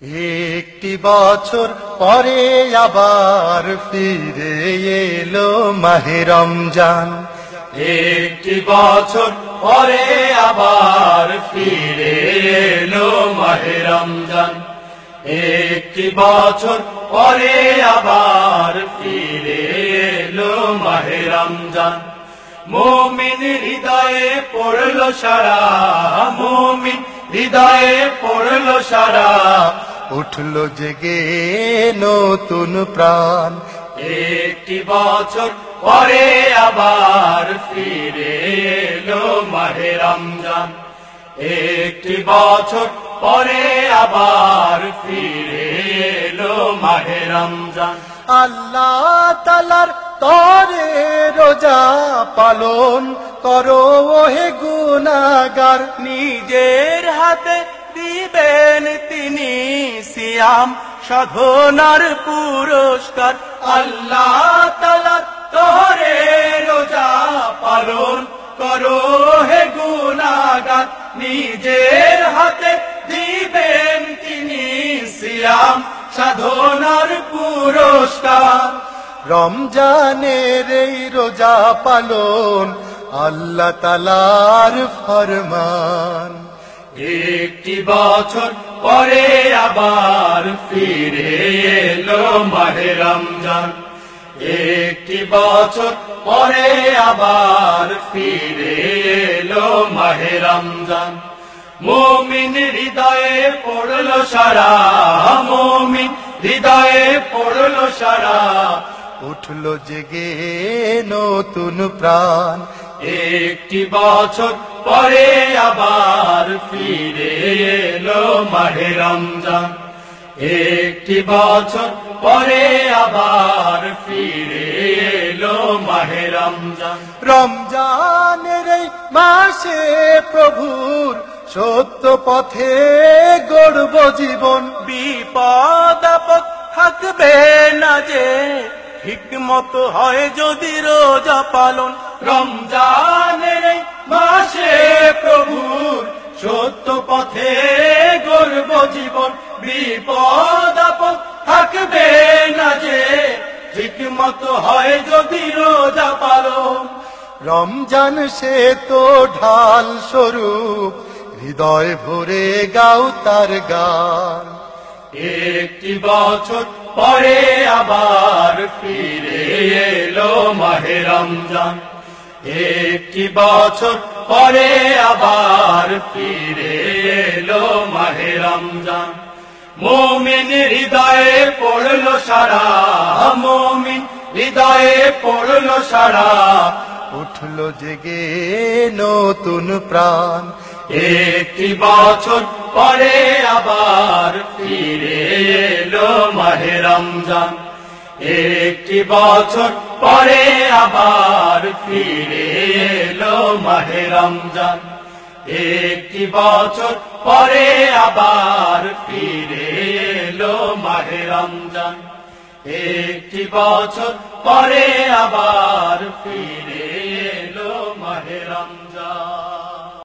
একটি বছর পরে আবার ফিরে এলো মাহে রমজান। একটি বছর পরে আবার ফিরে এলো মাহে রমজান। একটি বছর পরে আবার ফিরে এলো মাহে রমজান। মুমিন হৃদয়ে পড়লো সারা, মুমিন হৃদয়ে পড়লো সারা, উঠলো জেগে নতুন প্রাণ। একটি বছর পরে আবার ফিরে এলো মাহে রমজান। একটি বছর পরে আবার ফিরে এলো মাহে রমজান। আল্লাহ তাআলার তরে রোজা পালন করো ওহে গুনাহগার। নিজের হাতে দিবেন তিনি সিয়াম সাধনার পুরস্কার। আল্লাহ তাআলার তরে রোজা পালন করো হে গুনাহগার। নিজের হাতে দিবেন তিনি সিয়াম সাধনার পুরস্কার। রমজানের এই রোজা পালন আল্লাহ তাআলার ফরমান। একটি বছর পরে আবার ফিরে এলো মাহে রমজান। একটি বছর পরে আবার ফিরে এলো মাহে রমজান। মুমিন হৃদয়ে পড়লো সারা, মুমিন হৃদয়ে পড়লো সারা, উঠলো জেগে নতুন প্রাণ। একটি বছর পরে আবার ফিরে এলো মাহে রমজান। একটি বছর পরে আবার ফিরে এলো মাহে রমজান। রমজানের এই মাসে প্রভুর সত্য পথে গড়ব জীবন। বিপদ আপদ থাকবে না যে, হিকমত হয় যদি রোজা পালন। রমজানের এই মাসে প্রভুর সত্য পথে গড়ব জীবন। বিপদ আপদ থাকবে না যে, হিকমত হয় যদি রোজা পালন। রমজান সে তো ঢাল স্বরূপ, হৃদয় ভরে গাও তার গান। একটি বছর পরে আবার ফিরে এলো মাহে রমজান। একটি বছর পরে আবার ফিরে এলো মাহে রমজান। মুমিন হৃদয়ে পড়লো সারা, মুমিন হৃদয়ে পড়লো সারা, উঠলো জেগে নতুন প্রাণ। একটি বছর পরে আবার ফিরে এলো মাহে রমজান। একটি বছর পরে আবার ফিরে এলো মাহে রমজান। একটি বছর পরে আবার ফিরে এলো মাহে রমজান। একটি বছর পরে আবার ফিরে